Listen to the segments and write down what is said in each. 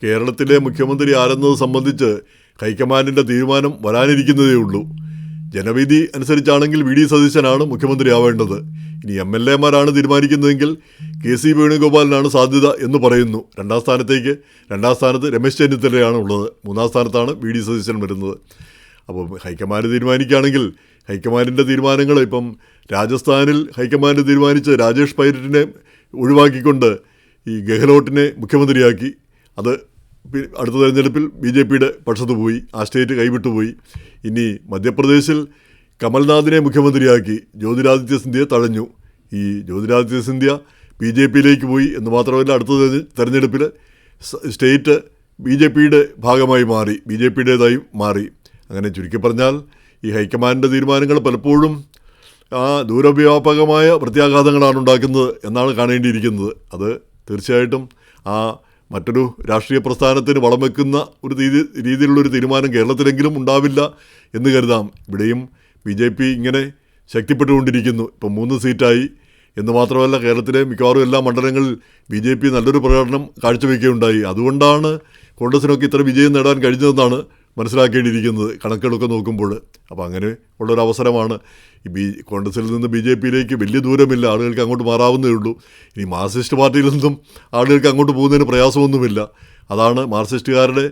കേരളത്തിലെ മുഖ്യമന്ത്രി ആരെന്നത് സംബന്ധിച്ച് ഹൈക്കമാൻഡിൻ്റെ തീരുമാനം വരാനിരിക്കുന്നതേ ഉള്ളൂ. ജനവിധി അനുസരിച്ചാണെങ്കിൽ വി ഡി സതീശനാണ് മുഖ്യമന്ത്രിയാവേണ്ടത്. ഇനി MLA-മാരാണ് തീരുമാനിക്കുന്നതെങ്കിൽ KC വേണുഗോപാലിനാണ് സാധ്യത എന്ന് പറയുന്നു. രണ്ടാം സ്ഥാനത്ത് രമേശ് ചെന്നിത്തലയാണ് ഉള്ളത്. മൂന്നാം സ്ഥാനത്താണ് വി ഡി സതീശൻ വരുന്നത്. അപ്പോൾ ഹൈക്കമാൻഡ് തീരുമാനിക്കുകയാണെങ്കിൽ ഹൈക്കമാൻഡിൻ്റെ തീരുമാനങ്ങൾ ഇപ്പം രാജസ്ഥാനിൽ ഹൈക്കമാൻഡ് തീരുമാനിച്ച് രാജേഷ് പൈലറ്റിനെ ഒഴിവാക്കിക്കൊണ്ട് ഈ ഗെഹ്ലോട്ടിനെ മുഖ്യമന്ത്രിയാക്കി. അത് അടുത്ത തെരഞ്ഞെടുപ്പിൽ BJP-യുടെ പക്ഷത്ത് പോയി, ആ സ്റ്റേറ്റ് കൈവിട്ടുപോയി. ഇനി മധ്യപ്രദേശിൽ കമൽനാഥിനെ മുഖ്യമന്ത്രിയാക്കി, ജ്യോതിരാദിത്യ സിന്ധ്യയെ തഴഞ്ഞു. ഈ ജ്യോതിരാദിത്യ സിന്ധ്യ BJP-യിലേക്ക് പോയി എന്ന് മാത്രമല്ല, അടുത്ത തെരഞ്ഞെടുപ്പിൽ സ്റ്റേറ്റ് BJP-യുടെ ഭാഗമായി മാറി, BJP-യുടേതായി മാറി. അങ്ങനെ ചുരുക്കി പറഞ്ഞാൽ ഈ ഹൈക്കമാൻഡിൻ്റെ തീരുമാനങ്ങൾ പലപ്പോഴും ദൂരവ്യാപകമായ പ്രത്യാഘാതങ്ങളാണ് ഉണ്ടാക്കുന്നത് എന്നാണ് കാണേണ്ടിയിരിക്കുന്നത്. അത് തീർച്ചയായിട്ടും മറ്റൊരു രാഷ്ട്രീയ പ്രസ്ഥാനത്തിന് വളം വെക്കുന്ന ഒരു രീതിയിലുള്ളൊരു തീരുമാനം കേരളത്തിലെങ്കിലും ഉണ്ടാവില്ല എന്ന് കരുതാം. ഇവിടെയും BJP ഇങ്ങനെ ശക്തിപ്പെട്ടുകൊണ്ടിരിക്കുന്നു. ഇപ്പം 3 സീറ്റായി എന്ന് മാത്രമല്ല, കേരളത്തിലെ മിക്കവാറും എല്ലാ മണ്ഡലങ്ങളിൽ BJP നല്ലൊരു പ്രകടനം കാഴ്ചവെക്കുകയുണ്ടായി. അതുകൊണ്ടാണ് കോൺഗ്രസിനൊക്കെ ഇത്ര വിജയം നേടാൻ കഴിഞ്ഞതെന്നാണ് മനസ്സിലാക്കേണ്ടിയിരിക്കുന്നത് കണക്കുകളൊക്കെ നോക്കുമ്പോൾ. അപ്പോൾ അങ്ങനെ ഉള്ളൊരവസരമാണ്. കോൺഗ്രസിൽ നിന്ന് BJP-യിലേക്ക് വലിയ ദൂരമില്ല, ആളുകൾക്ക് അങ്ങോട്ട് മാറാവുന്നേ ഉള്ളൂ. ഇനി മാർക്സിസ്റ്റ് പാർട്ടിയിൽ നിന്നും ആളുകൾക്ക് അങ്ങോട്ട് പോകുന്നതിന് പ്രയാസമൊന്നുമില്ല. അതാണ് മാർക്സിസ്റ്റുകാരുടെ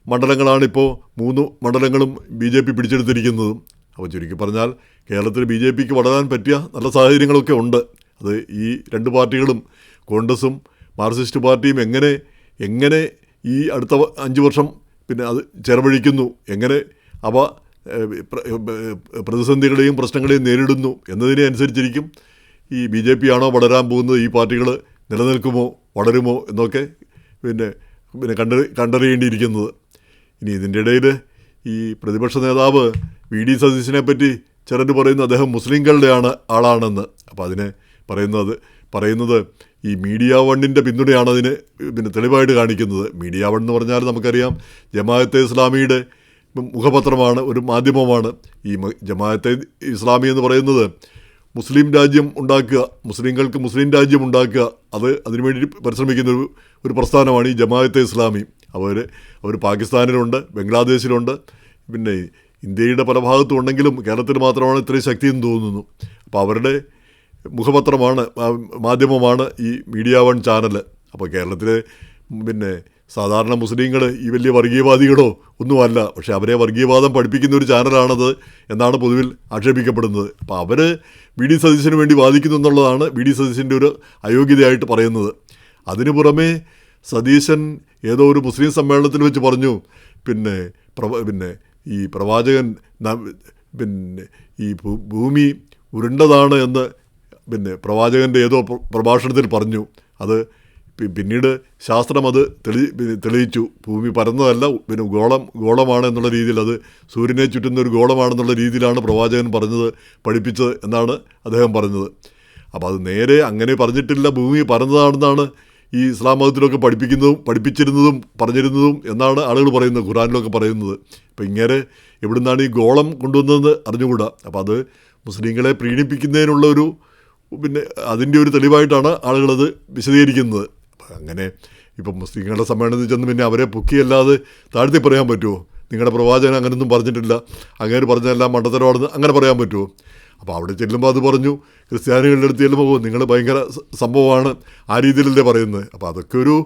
മണ്ഡലങ്ങളാണിപ്പോൾ 3 മണ്ഡലങ്ങളും BJP പിടിച്ചെടുത്തിരിക്കുന്നതും. അപ്പോൾ ചുരുക്കി പറഞ്ഞാൽ കേരളത്തിൽ BJP-ക്ക് വളരാൻ പറ്റിയ നല്ല സാഹചര്യങ്ങളൊക്കെ ഉണ്ട്. അത് ഈ 2 പാർട്ടികളും, കോൺഗ്രസും മാർക്സിസ്റ്റ് പാർട്ടിയും എങ്ങനെ ഈ അടുത്ത 5 വർഷം പിന്നെ അത് ചെലവഴിക്കുന്നു, എങ്ങനെ അവ പ്രതിസന്ധികളെയും പ്രശ്നങ്ങളെയും നേരിടുന്നു എന്നതിനെ അനുസരിച്ചിരിക്കും ഈ BJP ആണോ വളരാൻ പോകുന്നത്, ഈ പാർട്ടികൾ നിലനിൽക്കുമോ വളരുമോ എന്നൊക്കെ പിന്നെ കണ്ടറിയേണ്ടിയിരിക്കുന്നത്. ഇനി ഇതിൻ്റെ ഇടയിൽ ഈ പ്രതിപക്ഷ നേതാവ് വി ഡി സതീശനെ പറ്റി ചിലർ പറയുന്നു അദ്ദേഹം മുസ്ലിങ്ങളുടെ ആളാണെന്ന്. അപ്പോൾ അതിനെ പറയുന്നത് ഈ മീഡിയ വണ്ണിൻ്റെ പിന്തുണയാണ് അതിന് പിന്നെ തെളിവായിട്ട് കാണിക്കുന്നത്. മീഡിയ വൺ എന്ന് പറഞ്ഞാൽ നമുക്കറിയാം ജമാഅത്തെ ഇസ്ലാമിയുടെ മുഖപത്രമാണ്, ഒരു മാധ്യമമാണ്. ഈ ജമാഅത്തെ ഇസ്ലാമി എന്ന് പറയുന്നത് മുസ്ലിം രാജ്യം ഉണ്ടാക്കുക, മുസ്ലിങ്ങൾക്ക് മുസ്ലിം രാജ്യം ഉണ്ടാക്കുക, അതിനുവേണ്ടി പരിശ്രമിക്കുന്ന ഒരു പ്രസ്ഥാനമാണ് ഈ ജമാഅത്തെ ഇസ്ലാമി. അവർ പാകിസ്ഥാനിലുണ്ട്, ബംഗ്ലാദേശിലുണ്ട്, പിന്നെ ഇന്ത്യയുടെ പല ഭാഗത്തും ഉണ്ടെങ്കിലും കേരളത്തിൽ മാത്രമാണ് ഇത്രയും ശക്തിയെന്ന് തോന്നുന്നു. അപ്പോൾ അവരുടെ മുഖപത്രമാണ്, മാധ്യമമാണ് ഈ മീഡിയ വൺ ചാനൽ. അപ്പോൾ കേരളത്തിലെ പിന്നെ സാധാരണ മുസ്ലിങ്ങൾ ഈ വലിയ വർഗീയവാദികളോ ഒന്നുമല്ല, പക്ഷേ അവരെ വർഗീയവാദം പഠിപ്പിക്കുന്ന ഒരു ചാനലാണത് എന്നാണ് പൊതുവിൽ ആക്ഷേപിക്കപ്പെടുന്നത്. അപ്പോൾ അവർ വി ഡി സതീശന് വേണ്ടി വാദിക്കുന്നു എന്നുള്ളതാണ് വി ഡി സതീശൻ്റെ ഒരു അയോഗ്യതയായിട്ട് പറയുന്നത്. അതിനു പുറമേ സതീശൻ ഏതോ ഒരു മുസ്ലിം സമ്മേളനത്തിൽ വെച്ച് പറഞ്ഞു, പിന്നെ ഈ പ്രവാചകൻ പിന്നെ ഈ ഭൂമി ഉരുണ്ടതാണ് എന്ന് പ്രവാചകൻ്റെ ഏതോ പ്രഭാഷണത്തിൽ പറഞ്ഞു. അത് പിന്നീട് ശാസ്ത്രം അത് തെളിയിച്ചു. ഭൂമി പരന്നതല്ല, ഗോളമാണ് എന്നുള്ള രീതിയിൽ, അത് സൂര്യനെ ചുറ്റുന്ന ഒരു ഗോളമാണെന്നുള്ള രീതിയിലാണ് പ്രവാചകൻ പഠിപ്പിച്ചത് എന്നാണ് അദ്ദേഹം പറഞ്ഞത്. അപ്പോൾ അത് നേരെ അങ്ങനെ പറഞ്ഞിട്ടില്ല, ഭൂമി പരന്നതാണെന്നാണ് ഈ ഇസ്ലാം മതത്തിലൊക്കെ പഠിപ്പിച്ചിരുന്നതും പറഞ്ഞിരുന്നതും എന്നാണ് ആളുകൾ പറയുന്നത്, ഖുറാനിലൊക്കെ പറയുന്നത്. അപ്പോൾ ഇങ്ങനെ എവിടുന്നാണ് ഈ ഗോളം കൊണ്ടുവന്നതെന്ന് അറിഞ്ഞുകൂടാ. അപ്പോൾ അത് മുസ്ലിങ്ങളെ പ്രീണിപ്പിക്കുന്നതിനുള്ള അതിൻ്റെ ഒരു തെളിവായിട്ടാണ് ആളുകളത് വിശദീകരിക്കുന്നത്. അങ്ങനെ ഇപ്പം മുസ്ലിങ്ങളുടെ സമ്മേളനത്തിൽ ചെന്ന് പിന്നെ അവരെ പൊക്കിയല്ലാതെ താഴ്ത്തി പറയാൻ പറ്റുമോ? നിങ്ങളുടെ പ്രവാചകൻ അങ്ങനെയൊന്നും പറഞ്ഞിട്ടില്ല, അങ്ങനെ പറഞ്ഞതെല്ലാം മണ്ടത്തരമാണെന്ന് അങ്ങനെ പറയാൻ പറ്റുമോ? അപ്പോൾ അവിടെ ചെല്ലുമ്പോൾ അത് പറഞ്ഞു, ക്രിസ്ത്യാനികളുടെ അടുത്ത് ചെല്ലുമ്പോൾ നിങ്ങൾ ഭയങ്കര സംഭവമാണ്, ആ രീതിയിലല്ലേ പറയുന്നത്. അപ്പോൾ അതൊക്കെ ഒരു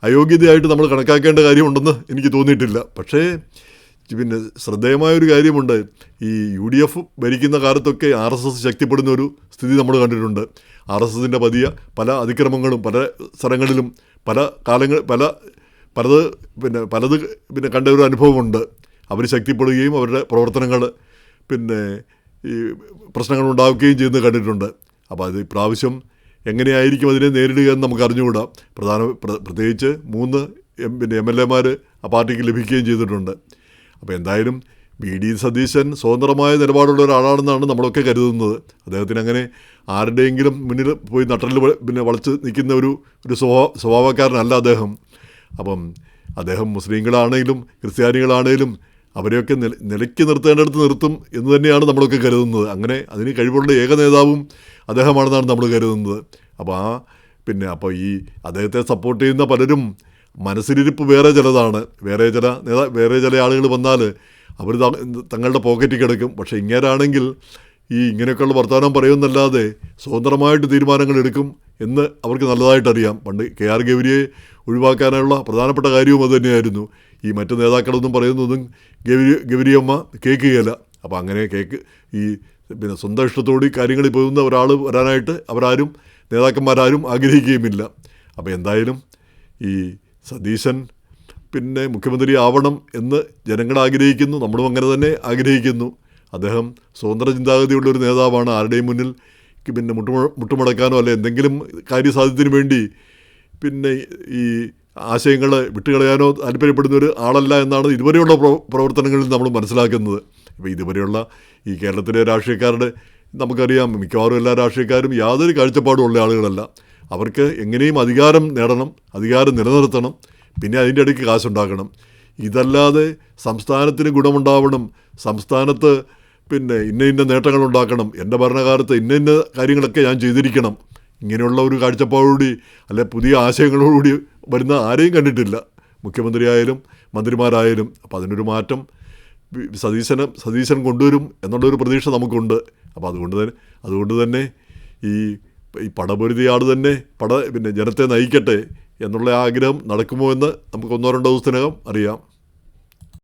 അയോഗ്യതയായിട്ട് നമ്മൾ കണക്കാക്കേണ്ട കാര്യമുണ്ടെന്ന് എനിക്ക് തോന്നിയിട്ടില്ല. പക്ഷേ പിന്നെ ശ്രദ്ധേയമായൊരു കാര്യമുണ്ട്, ഈ UDF ഭരിക്കുന്ന കാലത്തൊക്കെ RSS ശക്തിപ്പെടുന്ന ഒരു സ്ഥിതി നമ്മൾ കണ്ടിട്ടുണ്ട്. RSSൻ്റെ പല അതിക്രമങ്ങളും പല സ്ഥലങ്ങളിലും പലത് കണ്ട ഒരു അനുഭവമുണ്ട്. അവർ ശക്തിപ്പെടുകയും അവരുടെ പ്രവർത്തനങ്ങൾ ഈ പ്രശ്നങ്ങൾ ഉണ്ടാവുകയും ചെയ്യുന്നത് കണ്ടിട്ടുണ്ട്. അപ്പോൾ അത് ഇപ്രാവശ്യം എങ്ങനെയായിരിക്കും അതിനെ നേരിടുക എന്ന് നമുക്ക് അറിഞ്ഞുകൂടാ. പ്രത്യേകിച്ച് 3 MLA-മാർ ആ പാർട്ടിക്ക് ലഭിക്കുകയും ചെയ്തിട്ടുണ്ട്. അപ്പോൾ എന്തായാലും വി ഡി സതീശൻ സ്വതന്ത്രമായ നിലപാടുള്ള ഒരാളാണെന്നാണ് നമ്മളൊക്കെ കരുതുന്നത്. അദ്ദേഹത്തിന് അങ്ങനെ ആരുടെയെങ്കിലും മുന്നിൽ പോയി നട്ടലിൽ വളച്ച് നിൽക്കുന്ന ഒരു സ്വഭാവക്കാരനല്ല അദ്ദേഹം. അപ്പം അദ്ദേഹം മുസ്ലിങ്ങളാണേലും ക്രിസ്ത്യാനികളാണേലും അവരെയൊക്കെ നിലയ്ക്ക് നിർത്തേണ്ടടുത്ത് നിർത്തും എന്ന് തന്നെയാണ് നമ്മളൊക്കെ കരുതുന്നത്. അങ്ങനെ അതിന് കഴിവുള്ള ഏക നേതാവും അദ്ദേഹമാണെന്നാണ് നമ്മൾ കരുതുന്നത്. അപ്പോൾ അപ്പോൾ ഈ അദ്ദേഹത്തെ സപ്പോർട്ട് ചെയ്യുന്ന പലരും മനസ്സിലിരിപ്പ് വേറെ ചിലതാണ്. വേറെ ചില ആളുകൾ വന്നാൽ അവർ തങ്ങളുടെ പോക്കറ്റിൽ കിടക്കും. പക്ഷേ ഇങ്ങേരാണെങ്കിൽ ഇങ്ങനെയൊക്കെയുള്ള വർത്തമാനം പറയുമെന്നല്ലാതെ സ്വതന്ത്രമായിട്ട് തീരുമാനങ്ങൾ എടുക്കും എന്ന് അവർക്ക് നല്ലതായിട്ടറിയാം. പണ്ട് KR ഗൗരിയെ ഒഴിവാക്കാനുള്ള പ്രധാനപ്പെട്ട കാര്യവും അതുതന്നെയായിരുന്നു. ഈ മറ്റു നേതാക്കളൊന്നും പറയുന്നതും ഗൗരിയമ്മ കേൾക്കുകയില്ല. അപ്പോൾ അങ്ങനെ പിന്നെ സ്വന്തം ഇഷ്ടത്തോടെ കാര്യങ്ങളിൽ പോകുന്ന ഒരാൾ വരാനായിട്ട് നേതാക്കന്മാരാരും ആഗ്രഹിക്കുകയുമില്ല. അപ്പോൾ എന്തായാലും ഈ സതീശൻ പിന്നെ മുഖ്യമന്ത്രി ആവണം എന്ന് ജനങ്ങൾ ആഗ്രഹിക്കുന്നു, നമ്മളും അങ്ങനെ തന്നെ ആഗ്രഹിക്കുന്നു. അദ്ദേഹം സ്വതന്ത്ര ചിന്താഗതിയുള്ളൊരു നേതാവാണ്. ആരുടെയും മുന്നിൽ പിന്നെ മുട്ടുമടക്കാനോ അല്ലെ എന്തെങ്കിലും കാര്യസാധ്യത്തിന് വേണ്ടി പിന്നെ ഈ ആശയങ്ങൾ വിട്ടുകളയാനോ താല്പര്യപ്പെടുന്ന ഒരു ആളല്ല എന്നാണ് ഇതുവരെയുള്ള പ്രവർത്തനങ്ങളിൽ നമ്മൾ മനസ്സിലാക്കുന്നത്. ഇപ്പോൾ ഇതുവരെയുള്ള ഈ കേരളത്തിലെ രാഷ്ട്രീയക്കാരുടെ നമുക്കറിയാം, മിക്കവാറും എല്ലാ രാഷ്ട്രീയക്കാരും യാതൊരു കാഴ്ചപ്പാടും ഉള്ള ആളുകളല്ല. അവർക്ക് എങ്ങനെയും അധികാരം നേടണം, അധികാരം നിലനിർത്തണം, പിന്നെ അതിൻ്റെ ഇടയ്ക്ക് കാശുണ്ടാക്കണം. ഇതല്ലാതെ സംസ്ഥാനത്തിന് ഗുണമുണ്ടാവണം, സംസ്ഥാനത്ത് പിന്നെ ഇന്ന നേട്ടങ്ങൾ ഉണ്ടാക്കണം, എൻ്റെ ഭരണകാലത്ത് ഇന്ന കാര്യങ്ങളൊക്കെ ഞാൻ ചെയ്തിരിക്കണം, ഇങ്ങനെയുള്ള ഒരു കാഴ്ചപ്പാടോടുകൂടി അല്ലെ പുതിയ ആശയങ്ങളോടുകൂടി വരുന്ന ആരെയും കണ്ടിട്ടില്ല, മുഖ്യമന്ത്രിയായാലും മന്ത്രിമാരായാലും. അപ്പോൾ അതിനൊരു മാറ്റം സതീശൻ കൊണ്ടുവരും എന്നുള്ളൊരു പ്രതീക്ഷ നമുക്കുണ്ട്. അപ്പോൾ അതുകൊണ്ട് തന്നെ ഈ പടപൊരുതിയ ആൾ തന്നെ പിന്നെ ജനത്തെ നയിക്കട്ടെ എന്നുള്ള ആഗ്രഹം നടക്കുമോ എന്ന് നമുക്ക് 1-2 ദിവസത്തിനകം അറിയാം.